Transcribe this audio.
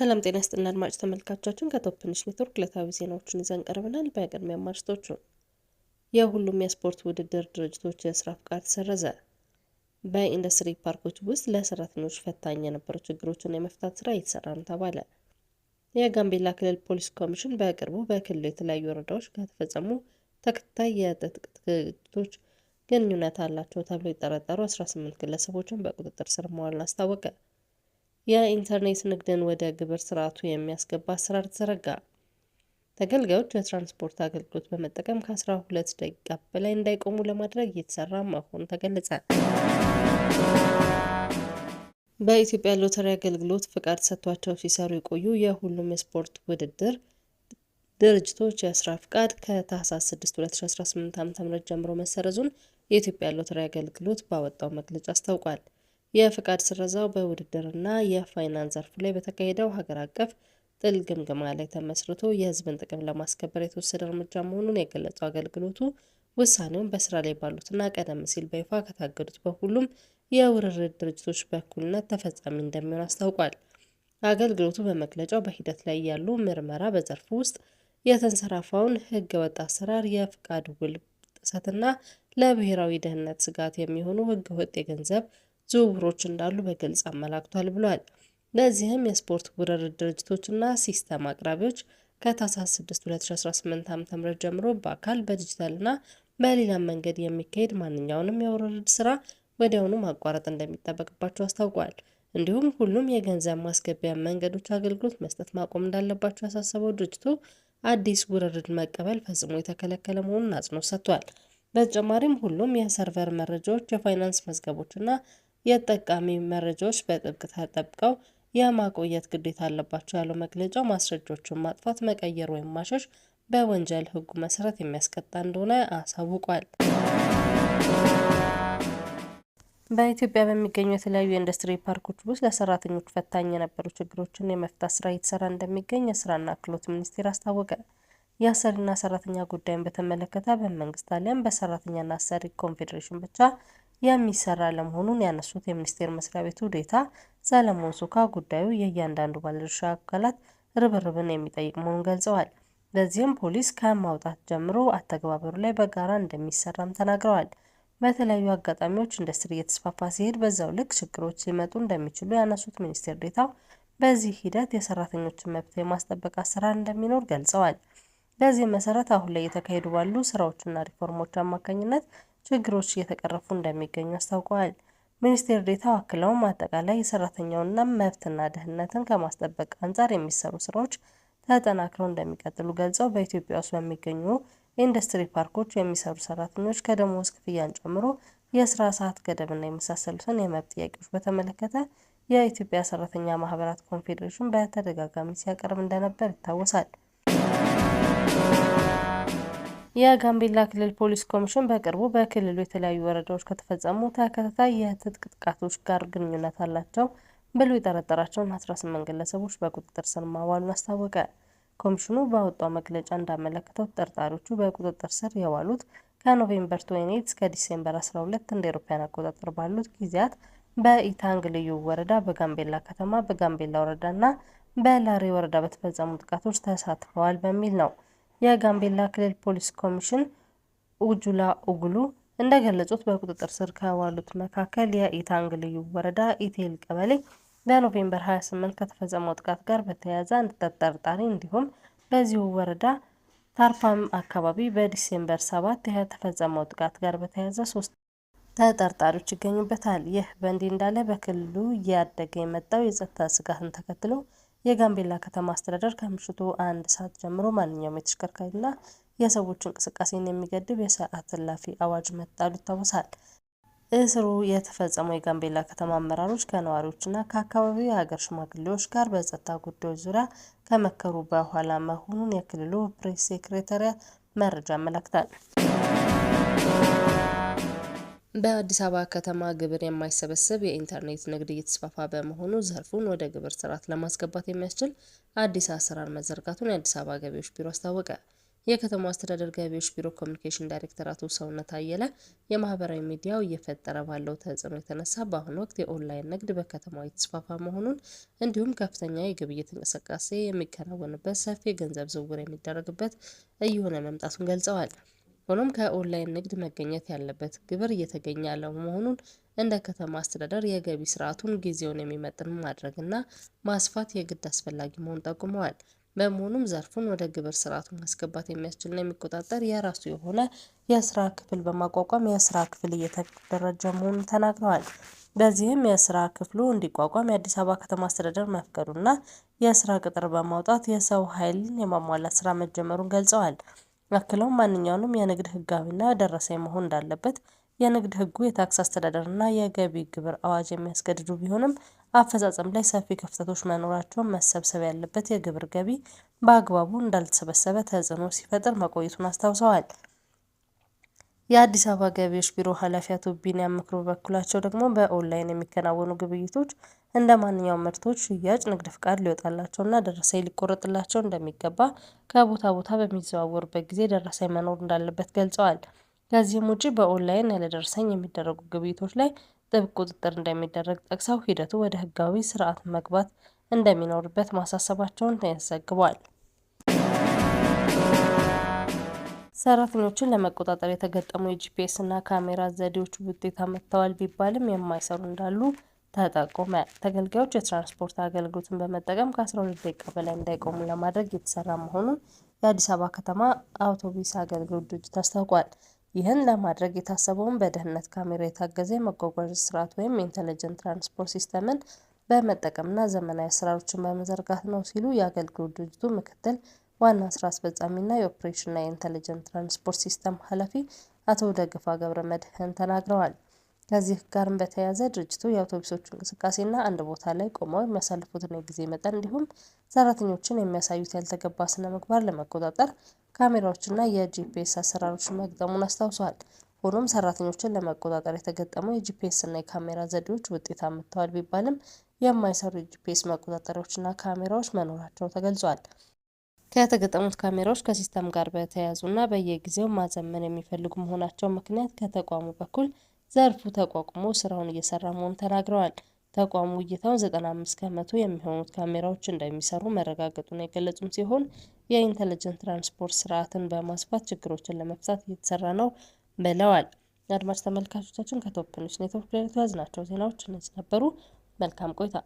ሰላም ጤና ይስጥልን አድማጭ ተመልካቾቻችን ከቶፕንሽ ኔትወርክ ዕለታዊ ዜናዎችን ይዘን ቀርበናል። በቅድሚያ አርዕስቶቹ የሁሉም የስፖርት ውድድር ድርጅቶች የስራ ፍቃድ ተሰረዘ። በኢንዱስትሪ ፓርኮች ውስጥ ለሰራተኞች ፈታኝ የነበሩ ችግሮችን የመፍታት ስራ እየተሰራ ነው ተባለ። የጋምቤላ ክልል ፖሊስ ኮሚሽን በቅርቡ በክልሉ የተለያዩ ወረዳዎች ከተፈጸሙ ተከታታይ የትጥቅ ግጭቶች ግንኙነት አላቸው ተብሎ የጠረጠሩ 18 ግለሰቦችን በቁጥጥር ስር ማዋሉን አስታወቀ። የኢንተርኔት ንግድን ወደ ግብር ስርዓቱ የሚያስገባ አሰራር ተዘረጋ። ተገልጋዮች የትራንስፖርት አገልግሎት በመጠቀም ከ12 ደቂቃ በላይ እንዳይቆሙ ለማድረግ እየተሰራ መሆኑ ተገለጸ። በኢትዮጵያ ሎተሪ አገልግሎት ፍቃድ ሰጥቷቸው ሲሰሩ የቆዩ የሁሉም የስፖርት ውድድር ድርጅቶች የስራ ፍቃድ ከታህሳስ 6 2018 ዓ.ም ጀምሮ መሰረዙን የኢትዮጵያ ሎተሪ አገልግሎት ባወጣው መግለጫ አስታውቋል። የፍቃድ ስረዛው በውድድርና የፋይናንስ ዘርፉ ላይ በተካሄደው ሀገር አቀፍ ጥልቅ ግምገማ ላይ ተመስርቶ የሕዝብን ጥቅም ለማስከበር የተወሰደ እርምጃ መሆኑን የገለጸው አገልግሎቱ ውሳኔውን በስራ ላይ ባሉትና ቀደም ሲል በይፋ ከታገዱት በሁሉም የውርርድ ድርጅቶች በእኩልነት ተፈጻሚ እንደሚሆን አስታውቋል። አገልግሎቱ በመግለጫው በሂደት ላይ ያሉ ምርመራ በዘርፉ ውስጥ የተንሰራፋውን ሕገ-ወጥ አሰራር፣ የፍቃድ ውል ጥሰትና ለብሔራዊ ደህንነት ስጋት የሚሆኑ ሕገ-ወጥ የገንዘብ ዝውውሮች እንዳሉ በግልጽ አመላክቷል ብሏል። ለዚህም የስፖርት ውርርድ ድርጅቶችና ሲስተም አቅራቢዎች ከታህሳስ 6 2018 ዓ.ም ጀምሮ በአካል በዲጂታልና በሌላም መንገድ የሚካሄድ ማንኛውንም የውርርድ ስራ ወዲያውኑ ማቋረጥ እንደሚጠበቅባቸው አስታውቋል። እንዲሁም ሁሉም የገንዘብ ማስገቢያ መንገዶች አገልግሎት መስጠት ማቆም እንዳለባቸው ያሳሰበው ድርጅቱ አዲስ ውርርድ መቀበል ፈጽሞ የተከለከለ መሆኑን አጽንኦት ሰጥቷል። በተጨማሪም ሁሉም የሰርቨር መረጃዎች፣ የፋይናንስ መዝገቦችና የተጠቃሚ መረጃዎች በጥብቅ ተጠብቀው የማቆየት ግዴታ አለባቸው ያለው መግለጫው ማስረጃዎችን ማጥፋት፣ መቀየር ወይም ማሸሽ በወንጀል ሕጉ መሰረት የሚያስቀጣ እንደሆነ አሳውቋል። በኢትዮጵያ በሚገኙ የተለያዩ የኢንዱስትሪ ፓርኮች ውስጥ ለሰራተኞች ፈታኝ የነበሩ ችግሮችን የመፍታት ስራ እየተሰራ እንደሚገኝ የስራና ክህሎት ሚኒስቴር አስታወቀ። የአሰሪና ሰራተኛ ጉዳይን በተመለከተ በመንግስት አሊያም በሰራተኛና አሰሪ ኮንፌዴሬሽን ብቻ የሚሰራ ለመሆኑን ያነሱት የሚኒስቴር መስሪያ ቤቱ ዴኤታ ሰለሞን ሱካ ጉዳዩ የእያንዳንዱ ባለድርሻ አካላት ርብርብን የሚጠይቅ መሆኑን ገልጸዋል። ለዚህም ፖሊስ ከማውጣት ጀምሮ አተገባበሩ ላይ በጋራ እንደሚሰራም ተናግረዋል። በተለያዩ አጋጣሚዎች ኢንዱስትሪ እየተስፋፋ ሲሄድ በዛው ልክ ችግሮች ሊመጡ እንደሚችሉ ያነሱት ሚኒስቴር ዴኤታው በዚህ ሂደት የሰራተኞችን መብት የማስጠበቅ አሰራር እንደሚኖር ገልጸዋል። በዚህ መሰረት አሁን ላይ የተካሄዱ ባሉ ስራዎችና ሪፎርሞች አማካኝነት ችግሮች እየተቀረፉ እንደሚገኙ አስታውቀዋል። ሚኒስቴር ዴኤታው አክለውም አጠቃላይ የሰራተኛውን መብትና ደህንነትን ከማስጠበቅ አንጻር የሚሰሩ ስራዎች ተጠናክረው እንደሚቀጥሉ ገልጸው በኢትዮጵያ ውስጥ በሚገኙ የኢንዱስትሪ ፓርኮች የሚሰሩ ሰራተኞች ከደሞዝ ክፍያን ጨምሮ የስራ ሰዓት ገደብና የመሳሰሉትን የመብት ጥያቄዎች በተመለከተ የኢትዮጵያ ሰራተኛ ማህበራት ኮንፌዴሬሽን በተደጋጋሚ ሲያቀርብ እንደነበር ይታወሳል። የጋምቤላ ክልል ፖሊስ ኮሚሽን በቅርቡ በክልሉ የተለያዩ ወረዳዎች ከተፈጸሙ ተከታታይ የትጥቅ ጥቃቶች ጋር ግንኙነት አላቸው ብሎ የጠረጠራቸውን 18 ግለሰቦች በቁጥጥር ስር ማዋሉን አስታወቀ። ኮሚሽኑ ባወጣው መግለጫ እንዳመለከተው ተጠርጣሪዎቹ በቁጥጥር ስር የዋሉት ከኖቬምበር 28 እስከ ዲሴምበር 12 እንደ አውሮፓውያን አቆጣጠር ባሉት ጊዜያት በኢታንግ ልዩ ወረዳ፣ በጋምቤላ ከተማ፣ በጋምቤላ ወረዳና በላሬ ወረዳ በተፈጸሙ ጥቃቶች ተሳትፈዋል በሚል ነው። የጋምቤላ ክልል ፖሊስ ኮሚሽን ኡጁላ ኡጉሉ እንደገለጹት በቁጥጥር ስር ከዋሉት መካከል የኢታንግ ልዩ ወረዳ ኢቴል ቀበሌ በኖቬምበር 28 ከተፈጸመው ጥቃት ጋር በተያያዘ አንድ ተጠርጣሪ እንዲሁም በዚሁ ወረዳ ታርፋም አካባቢ በዲሴምበር 7 የተፈጸመው ጥቃት ጋር በተያያዘ 3 ተጠርጣሪዎች ይገኙበታል። ይህ በእንዲህ እንዳለ በክልሉ እያደገ የመጣው የጸጥታ ስጋትን ተከትሎ የጋምቤላ ከተማ አስተዳደር ከምሽቱ 1 ሰዓት ጀምሮ ማንኛውም የተሽከርካሪና የሰዎች እንቅስቃሴን የሚገድብ የሰዓት እላፊ አዋጅ መጣሉ ይታወሳል። እስሩ የተፈጸመው የጋምቤላ ከተማ አመራሮች ከነዋሪዎችና ከአካባቢው የሀገር ሽማግሌዎች ጋር በጸጥታ ጉዳዮች ዙሪያ ከመከሩ በኋላ መሆኑን የክልሉ ፕሬስ ሴክሬታሪያት መረጃ ያመለክታል። በአዲስ አበባ ከተማ ግብር የማይሰበሰብ የኢንተርኔት ንግድ እየተስፋፋ በመሆኑ ዘርፉን ወደ ግብር ስርዓት ለማስገባት የሚያስችል አዲስ አሰራር መዘርጋቱን የአዲስ አበባ ገቢዎች ቢሮ አስታወቀ። የከተማው አስተዳደር ገቢዎች ቢሮ ኮሚኒኬሽን ዳይሬክተር አቶ ሰውነት አየለ የማህበራዊ ሚዲያው እየፈጠረ ባለው ተጽዕኖ የተነሳ በአሁኑ ወቅት የኦንላይን ንግድ በከተማው የተስፋፋ መሆኑን እንዲሁም ከፍተኛ የግብይት እንቅስቃሴ የሚከናወንበት፣ ሰፊ የገንዘብ ዝውውር የሚደረግበት እየሆነ መምጣቱን ገልጸዋል። ሆኖም ከኦንላይን ንግድ መገኘት ያለበት ግብር እየተገኘ ያለመሆኑን እንደ ከተማ አስተዳደር የገቢ ስርዓቱን ጊዜውን የሚመጥን ማድረግና ማስፋት የግድ አስፈላጊ መሆኑን ጠቁመዋል። በመሆኑም ዘርፉን ወደ ግብር ስርዓቱ ማስገባት የሚያስችልና የሚቆጣጠር የራሱ የሆነ የስራ ክፍል በማቋቋም የስራ ክፍል እየተደራጀ መሆኑን ተናግረዋል። በዚህም የስራ ክፍሉ እንዲቋቋም የአዲስ አበባ ከተማ አስተዳደር መፍቀዱና የስራ ቅጥር በማውጣት የሰው ኃይልን የማሟላት ስራ መጀመሩን ገልጸዋል። አክለውም ማንኛውንም የንግድ ህጋዊና ደረሰኝ መሆን እንዳለበት የንግድ ህጉ፣ የታክስ አስተዳደርና የገቢ ግብር አዋጅ የሚያስገድዱ ቢሆንም አፈጻጸም ላይ ሰፊ ክፍተቶች መኖራቸውን፣ መሰብሰብ ያለበት የግብር ገቢ በአግባቡ እንዳልተሰበሰበ ተጽዕኖ ሲፈጥር መቆየቱን አስታውሰዋል። የአዲስ አበባ ገቢዎች ቢሮ ኃላፊ አቶ ቢኒያም ምክሩ በበኩላቸው ደግሞ በኦንላይን የሚከናወኑ ግብይቶች እንደ ማንኛውም ምርቶች ሽያጭ ንግድ ፍቃድ ሊወጣላቸውና ደረሰኝ ሊቆረጥላቸው እንደሚገባ፣ ከቦታ ቦታ በሚዘዋወሩበት ጊዜ ደረሰኝ መኖር እንዳለበት ገልጸዋል። ከዚህም ውጪ በኦንላይን ያለደረሰኝ የሚደረጉ ግብይቶች ላይ ጥብቅ ቁጥጥር እንደሚደረግ ጠቅሰው ሂደቱ ወደ ህጋዊ ስርዓት መግባት እንደሚኖርበት ማሳሰባቸውን ተዘግቧል። ሰራተኞችን ለመቆጣጠር የተገጠሙ የጂፒኤስ እና ካሜራ ዘዴዎች ውጤት አመጥተዋል ቢባልም የማይሰሩ እንዳሉ ተጠቆመ። ተገልጋዮች የትራንስፖርት አገልግሎትን በመጠቀም ከ12 ደቂቃ በላይ እንዳይቆሙ ለማድረግ የተሰራ መሆኑን የአዲስ አበባ ከተማ አውቶቡስ አገልግሎት ድርጅት አስታውቋል። ይህን ለማድረግ የታሰበውን በደህንነት ካሜራ የታገዘ የመጓጓዣ ስርዓት ወይም ኢንተለጀንት ትራንስፖርት ሲስተምን በመጠቀምና ዘመናዊ አሰራሮችን በመዘርጋት ነው ሲሉ የአገልግሎት ድርጅቱ ምክትል ዋና ስራ አስፈጻሚና የኦፕሬሽንና የኢንተለጀንት ትራንስፖርት ሲስተም ኃላፊ አቶ ደግፋ ገብረ መድህን ተናግረዋል። ከዚህ ጋርም በተያያዘ ድርጅቱ የአውቶቡሶቹ እንቅስቃሴና አንድ ቦታ ላይ ቆመው የሚያሳልፉትን የጊዜ መጠን እንዲሁም ሰራተኞችን የሚያሳዩት ያልተገባ ስነ ምግባር ለመቆጣጠር ካሜራዎችና የጂፒኤስ አሰራሮችን መግጠሙን አስታውሷል። ሆኖም ሰራተኞችን ለመቆጣጠር የተገጠሙ የጂፒኤስና የካሜራ ዘዴዎች ውጤት አምጥተዋል ቢባልም የማይሰሩ የጂፒኤስ መቆጣጠሪያዎችና ካሜራዎች መኖራቸው ተገልጿል። ከተገጠሙት ካሜራዎች ከሲስተም ጋር በተያያዙና በየጊዜው ማዘመን የሚፈልጉ መሆናቸው ምክንያት ከተቋሙ በኩል ዘርፉ ተቋቁሞ ስራውን እየሰራ መሆኑን ተናግረዋል። ተቋሙ እይታውን 95 ከመቶ የሚሆኑት ካሜራዎች እንደሚሰሩ መረጋገጡን የገለጹም ሲሆን የኢንተለጀንት ትራንስፖርት ስርዓትን በማስፋት ችግሮችን ለመፍታት እየተሰራ ነው ብለዋል። አድማጭ ተመልካቾቻችን ከቶፕ ኒውስ ኔትወርክ ላይ ያዝናቸው ዜናዎች እነዚህ ነበሩ። መልካም ቆይታ።